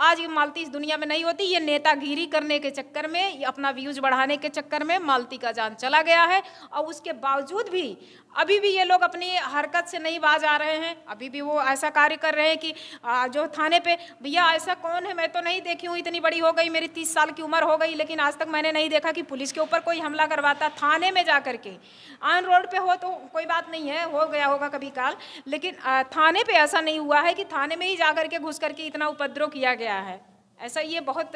आज ये मालती इस दुनिया में नहीं होती। ये नेतागिरी करने के चक्कर में, अपना व्यूज बढ़ाने के चक्कर में मालती का जान चला गया है। और उसके बावजूद भी अभी भी ये लोग अपनी हरकत से नहीं बाज आ रहे हैं। अभी भी वो ऐसा कार्य कर रहे हैं कि जो थाने पे, भैया ऐसा कौन है, मैं तो नहीं देखी हूँ, इतनी बड़ी हो गई, मेरी 30 साल की उम्र हो गई, लेकिन आज तक मैंने नहीं देखा कि पुलिस के ऊपर कोई हमला करवाता। थाने में जा करके, ऑन रोड पे हो तो कोई बात नहीं है, हो गया होगा कभी काल, लेकिन थाने पे ऐसा नहीं हुआ है कि थाने में ही जा करके घुस करके इतना उपद्रव किया गया है। ऐसा ये बहुत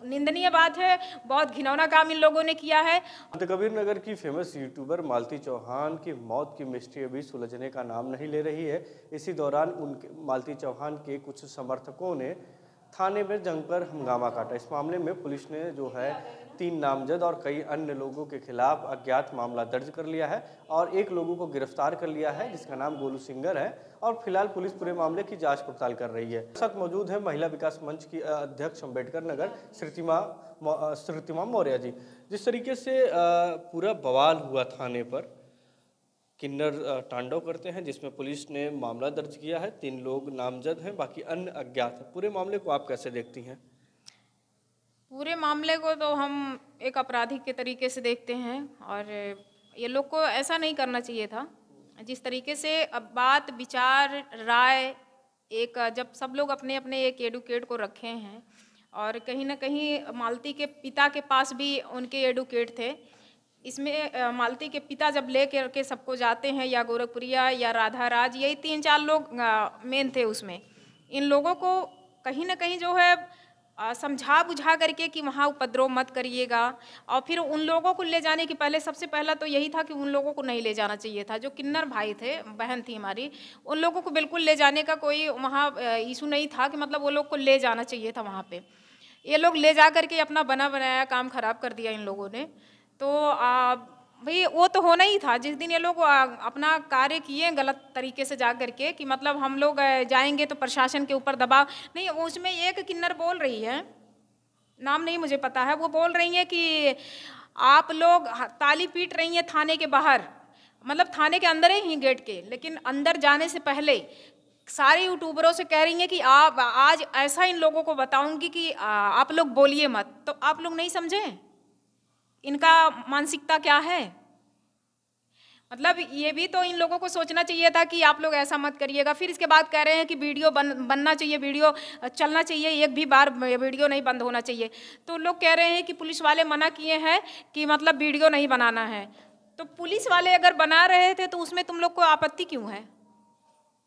निंदनीय बात है, बहुत घिनौना काम इन लोगों ने किया है। कबीर नगर की फेमस यूट्यूबर मालती चौहान की मौत की मिस्ट्री अभी सुलझने का नाम नहीं ले रही है। इसी दौरान उनके मालती चौहान के कुछ समर्थकों ने थाने में जमकर हंगामा काटा। इस मामले में पुलिस ने जो है 3 नामजद और कई अन्य लोगों के खिलाफ अज्ञात मामला दर्ज कर लिया है और 1 लोगों को गिरफ्तार कर लिया है, जिसका नाम गोलू सिंगर है। और फिलहाल पुलिस पूरे मामले की जांच पड़ताल कर रही है। साथ मौजूद है महिला विकास मंच की अध्यक्ष अम्बेडकर नगर श्रुतिमा मौर्य जी। जिस तरीके से पूरा बवाल हुआ थाने पर, किन्नर तांडव करते हैं, जिसमें पुलिस ने मामला दर्ज किया है, 3 लोग नामजद हैं, बाकी अन्य अज्ञात हैं। पूरे मामले को आप कैसे देखती हैं? पूरे मामले को तो हम एक आपराधिक के तरीके से देखते हैं और ये लोग को ऐसा नहीं करना चाहिए था। जिस तरीके से अब बात विचार राय, एक जब सब लोग अपने अपने एक एडुकेट को रखे हैं और कहीं ना कहीं मालती के पिता के पास भी उनके एडुकेट थे। इसमें मालती के पिता जब ले के सबको जाते हैं, या गोरखपुरिया या राधा राज, यही 3-4 लोग मेन थे उसमें। इन लोगों को कहीं ना कहीं जो है समझा बुझा करके कि वहाँ उपद्रव मत करिएगा। और फिर उन लोगों को ले जाने के पहले सबसे पहला तो यही था कि उन लोगों को नहीं ले जाना चाहिए था। जो किन्नर भाई थे, बहन थी हमारी, उन लोगों को बिल्कुल ले जाने का कोई वहाँ इशू नहीं था कि मतलब वो लोग को ले जाना चाहिए था वहाँ पे। ये लोग ले जा करके अपना बना बनाया काम खराब कर दिया इन लोगों ने। तो भाई वो तो होना ही था। जिस दिन ये लोग अपना कार्य किए गलत तरीके से जा करके कि मतलब हम लोग जाएंगे तो प्रशासन के ऊपर दबाव नहीं, उसमें एक किन्नर बोल रही है, नाम नहीं मुझे पता है, वो बोल रही है कि आप लोग ताली पीट रही हैं थाने के बाहर, मतलब थाने के अंदर ही गेट के, लेकिन अंदर जाने से पहले सारे यूट्यूबरों से कह रही हैं कि आप आज ऐसा इन लोगों को बताऊंगी कि आप लोग बोलिए मत। तो आप लोग नहीं समझे इनका मानसिकता क्या है? मतलब ये भी तो इन लोगों को सोचना चाहिए था कि आप लोग ऐसा मत करिएगा। फिर इसके बाद कह रहे हैं कि वीडियो बनना चाहिए, वीडियो चलना चाहिए, एक भी बार वीडियो नहीं बंद होना चाहिए। तो लोग कह रहे हैं कि पुलिस वाले मना किए हैं कि मतलब वीडियो नहीं बनाना है। तो पुलिस वाले अगर बना रहे थे तो उसमें तुम लोग को आपत्ति क्यों है?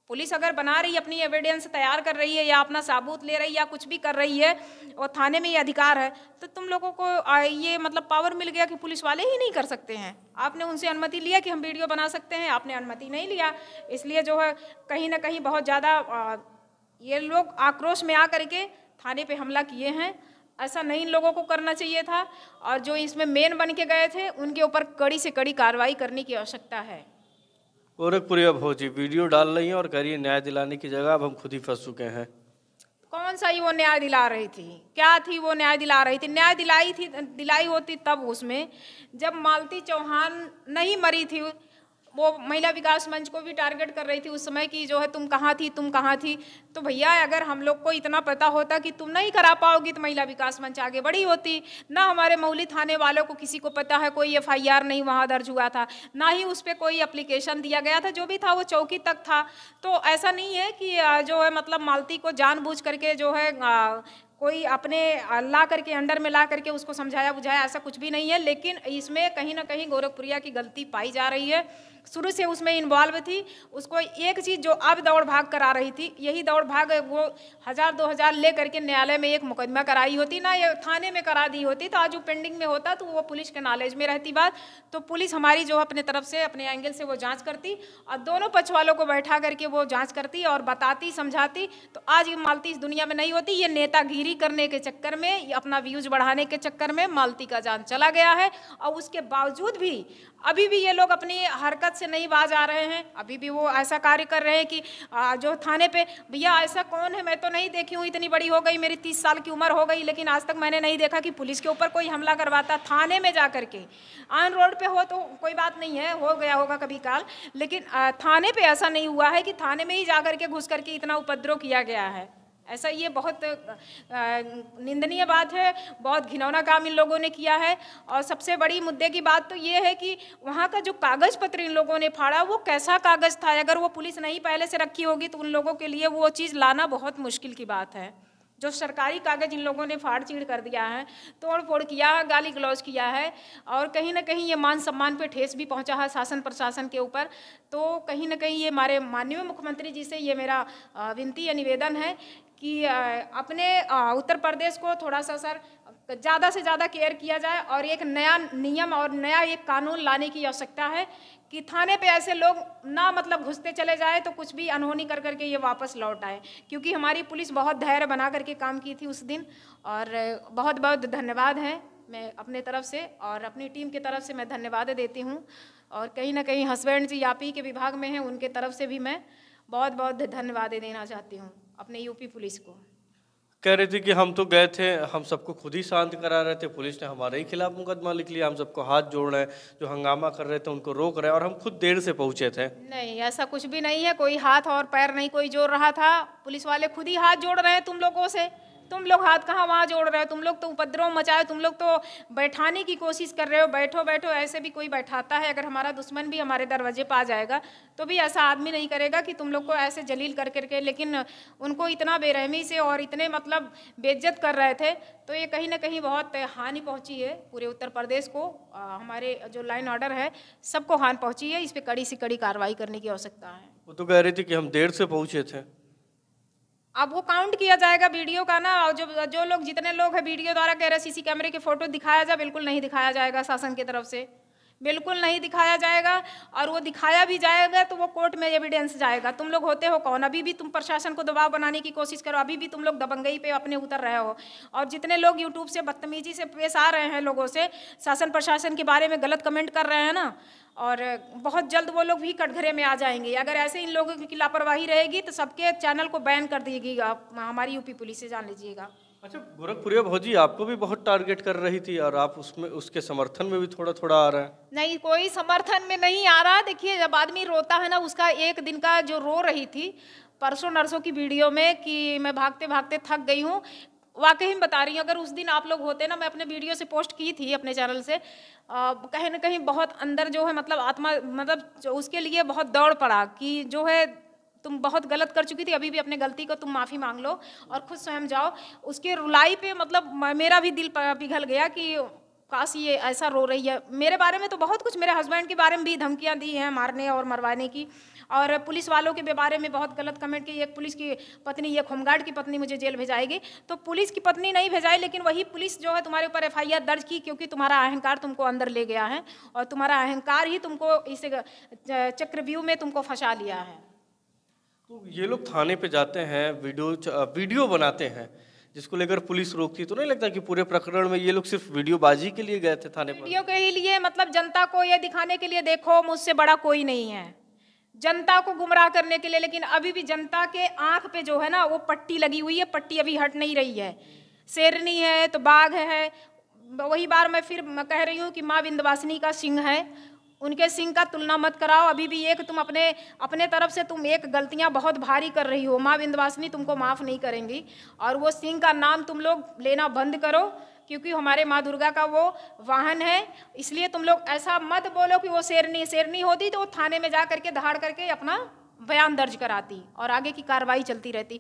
पुलिस अगर बना रही, अपनी एविडेंस तैयार कर रही है या अपना सबूत ले रही है या कुछ भी कर रही है और थाने में ये अधिकार है, तो तुम लोगों को ये मतलब पावर मिल गया कि पुलिस वाले ही नहीं कर सकते हैं। आपने उनसे अनुमति लिया कि हम वीडियो बना सकते हैं, आपने अनुमति नहीं लिया। इसलिए जो है कहीं ना कहीं बहुत ज़्यादा ये लोग आक्रोश में आ करके थाने पर हमला किए हैं। ऐसा नहीं इन लोगों को करना चाहिए था और जो इसमें मेन बन के गए थे उनके ऊपर कड़ी से कड़ी कार्रवाई करने की आवश्यकता है। गोरखपुरिया भौजी वीडियो डाल रही हैं और कह रही है न्याय दिलाने की जगह अब हम खुद ही फंस चुके हैं। कौन सा ही वो न्याय दिला रही थी? क्या थी वो न्याय दिला रही थी? न्याय दिलाई होती तब उसमें जब मालती चौहान नहीं मरी थी। वो महिला विकास मंच को भी टारगेट कर रही थी उस समय कि जो है तुम कहाँ थी, तुम कहाँ थी। तो भैया अगर हम लोग को इतना पता होता कि तुम नहीं करा पाओगी तो महिला विकास मंच आगे बढ़ी होती ना। हमारे मौली थाने वालों को किसी को पता है, कोई FIR नहीं वहाँ दर्ज हुआ था, ना ही उस पर कोई एप्लीकेशन दिया गया था। जो भी था वो चौकी तक था। तो ऐसा नहीं है कि जो है मतलब मालती को जानबूझ करके जो है कोई अपने ला करके अंडर में ला करके उसको समझाया बुझाया, ऐसा कुछ भी नहीं है। लेकिन इसमें कहीं ना कहीं गोरखपुरिया की गलती पाई जा रही है। शुरू से उसमें इन्वॉल्व थी। उसको एक चीज़ जो अब दौड़ भाग करा रही थी, यही दौड़ भाग वो 1000-2000 ले करके न्यायालय में एक मुकदमा कराई होती ना, ये थाने में करा दी होती तो आज वो पेंडिंग में होता, तो वो पुलिस के नॉलेज में रहती बात। तो पुलिस हमारी जो अपने तरफ से अपने एंगल से वो जांच करती और दोनों पक्ष वालों को बैठा करके वो जांच करती और बताती समझाती, तो आज ये मालती इस दुनिया में नहीं होती। ये नेतागिरी करने के चक्कर में, अपना व्यूज बढ़ाने के चक्कर में मालती का जान चला गया है। और उसके बावजूद भी अभी भी ये लोग अपनी हरकत से नहीं बाज आ रहे हैं। अभी भी वो ऐसा कार्य कर रहे हैं कि जो थाने पे, भैया ऐसा कौन है, मैं तो नहीं देखी हूँ, इतनी बड़ी हो गई, मेरी 30 साल की उम्र हो गई, लेकिन आज तक मैंने नहीं देखा कि पुलिस के ऊपर कोई हमला करवाता। थाने में जा करके, ऑन रोड पे हो तो कोई बात नहीं है, हो गया होगा कभी काल, लेकिन थाने पे ऐसा नहीं हुआ है कि थाने में ही जा करके घुस करके इतना उपद्रव किया गया है। ऐसा ये बहुत निंदनीय बात है, बहुत घिनौना काम इन लोगों ने किया है। और सबसे बड़ी मुद्दे की बात तो ये है कि वहाँ का जो कागज़ पत्र इन लोगों ने फाड़ा वो कैसा कागज़ था। अगर वो पुलिस नहीं पहले से रखी होगी तो उन लोगों के लिए वो चीज़ लाना बहुत मुश्किल की बात है। जो सरकारी कागज़ इन लोगों ने फाड़ चीड़ कर दिया है, तोड़ फोड़ किया है, गाली गलौज किया है, और कहीं ना कहीं ये मान सम्मान पे ठेस भी पहुंचा है शासन प्रशासन के ऊपर। तो कहीं ना कहीं ये हमारे माननीय मुख्यमंत्री जी से ये मेरा विनती या निवेदन है कि अपने उत्तर प्रदेश को थोड़ा सा सर ज़्यादा से ज़्यादा केयर किया जाए और एक नया नियम और नया एक कानून लाने की आवश्यकता है कि थाने पे ऐसे लोग ना मतलब घुसते चले जाए तो कुछ भी अनहोनी कर करके ये वापस लौट आए। क्योंकि हमारी पुलिस बहुत धैर्य बना करके काम की थी उस दिन, और बहुत बहुत धन्यवाद है मैं अपने तरफ से और अपनी टीम की तरफ से मैं धन्यवाद देती हूँ। और कहीं ना कहीं हस्बैंड जी यापी के विभाग में हैं, उनके तरफ से भी मैं बहुत बहुत धन्यवाद देना चाहती हूँ अपने यूपी पुलिस को। कह रही थी कि हम तो गए थे, हम सबको खुद ही शांत करा रहे थे, पुलिस ने हमारे ही खिलाफ मुकदमा लिख लिया, हम सबको हाथ जोड़ रहे हैं, जो हंगामा कर रहे थे उनको रोक रहे हैं, और हम खुद देर से पहुंचे थे। नहीं, ऐसा कुछ भी नहीं है, कोई हाथ और पैर नहीं कोई जोड़ रहा था, पुलिस वाले खुद ही हाथ जोड़ रहे हैं तुम लोगों से। तुम लोग हाथ कहाँ वहाँ जोड़ रहे हो, तुम लोग तो उपद्रव मचाए, तुम लोग तो बैठाने की कोशिश कर रहे हो। बैठो बैठो ऐसे भी कोई बैठाता है? अगर हमारा दुश्मन भी हमारे दरवाजे पर आ जाएगा तो भी ऐसा आदमी नहीं करेगा कि तुम लोग को ऐसे जलील कर करके। लेकिन उनको इतना बेरहमी से और इतने मतलब बेइज्जत कर रहे थे, तो ये कहीं ना कहीं बहुत हानि पहुंची है पूरे उत्तर प्रदेश को। हमारे जो लाइन ऑर्डर है सबको हानि पहुंची है, इस पर कड़ी से कड़ी कार्रवाई करने की आवश्यकता है। वो तो कह रही थी कि हम देर से पहुंचे थे। अब वो काउंट किया जाएगा वीडियो का ना, और जो लोग जितने लोग हैं वीडियो द्वारा कह रहे सीसी कैमरे के फोटो दिखाया जाए, बिल्कुल नहीं दिखाया जाएगा शासन की तरफ से, बिल्कुल नहीं दिखाया जाएगा। और वो दिखाया भी जाएगा तो वो कोर्ट में एविडेंस जाएगा। तुम लोग होते हो कौन? अभी भी तुम प्रशासन को दबाव बनाने की कोशिश करो, अभी भी तुम लोग दबंगई पे अपने उतर रहे हो। और जितने लोग यूट्यूब से बदतमीजी से पेश आ रहे हैं लोगों से, शासन प्रशासन के बारे में गलत कमेंट कर रहे हैं ना, और बहुत जल्द वो लोग भी कटघरे में आ जाएंगे। अगर ऐसे इन लोगों की लापरवाही रहेगी तो सबके चैनल को बैन कर देगी हमारी यूपी पुलिस से, जान लीजिएगा। अच्छा, गोरखपुरिया भौजी आपको भी बहुत टारगेट कर रही थी और आप उसमें उसके समर्थन में भी थोड़ा थोड़ा आ रहा है। नहीं, कोई समर्थन में नहीं आ रहा। देखिए, जब आदमी रोता है ना, उसका एक दिन का जो रो रही थी परसों नरसों की वीडियो में कि मैं भागते भागते थक गई हूँ, वाकई में बता रही हूँ। अगर उस दिन आप लोग होते ना, मैं अपने वीडियो से पोस्ट की थी अपने चैनल से, कहीं ना कहीं बहुत अंदर जो है मतलब आत्मा मतलब उसके लिए बहुत दौड़ पड़ा कि जो है तुम बहुत गलत कर चुकी थी, अभी भी अपने गलती को तुम माफ़ी मांग लो और खुद स्वयं जाओ। उसके रुलाई पे मतलब मेरा भी दिल पिघल गया कि काश ये ऐसा रो रही है। मेरे बारे में तो बहुत कुछ, मेरे हस्बैंड के बारे में भी धमकियां दी हैं मारने और मरवाने की, और पुलिस वालों के बारे में बहुत गलत कमेंट की। एक पुलिस की पत्नी, एक होमगार्ड की पत्नी मुझे जेल भेजाएगी, तो पुलिस की पत्नी नहीं भेजाई, लेकिन वही पुलिस जो है तुम्हारे ऊपर FIR दर्ज की, क्योंकि तुम्हारा अहंकार तुमको अंदर ले गया है और तुम्हारा अहंकार ही तुमको इस चक्रव्यूह में तुमको फंसा लिया है। तो ये लोग थाने पे जाते हैं, वीडियो बनाते हैं, जिसको लेकर पुलिस रोकती, तो नहीं लगता कि पूरे प्रकरण में ये लोग सिर्फ वीडियोबाजी के लिए गए थे थाने पर? वीडियो के ही लिए, मतलब जनता को ये दिखाने के लिए देखो मुझसे बड़ा कोई नहीं है, जनता को गुमराह करने के लिए। लेकिन अभी भी जनता के आंख पे जो है ना वो पट्टी लगी हुई है, पट्टी अभी हट नहीं रही है। शेरनी है तो बाघ है, वही बार मैं फिर कह रही हूँ कि माँ विंध्यवासिनी का सिंह है, उनके सिंह का तुलना मत कराओ। अभी भी एक तुम अपने तरफ से तुम एक गलतियां बहुत भारी कर रही हो, माँ विंध्यवासिनी तुमको माफ़ नहीं करेंगी। और वो सिंह का नाम तुम लोग लेना बंद करो, क्योंकि हमारे माँ दुर्गा का वो वाहन है। इसलिए तुम लोग ऐसा मत बोलो कि वो शेरनी होती तो वो थाने में जा करके दहाड़ करके अपना बयान दर्ज कराती और आगे की कार्रवाई चलती रहती।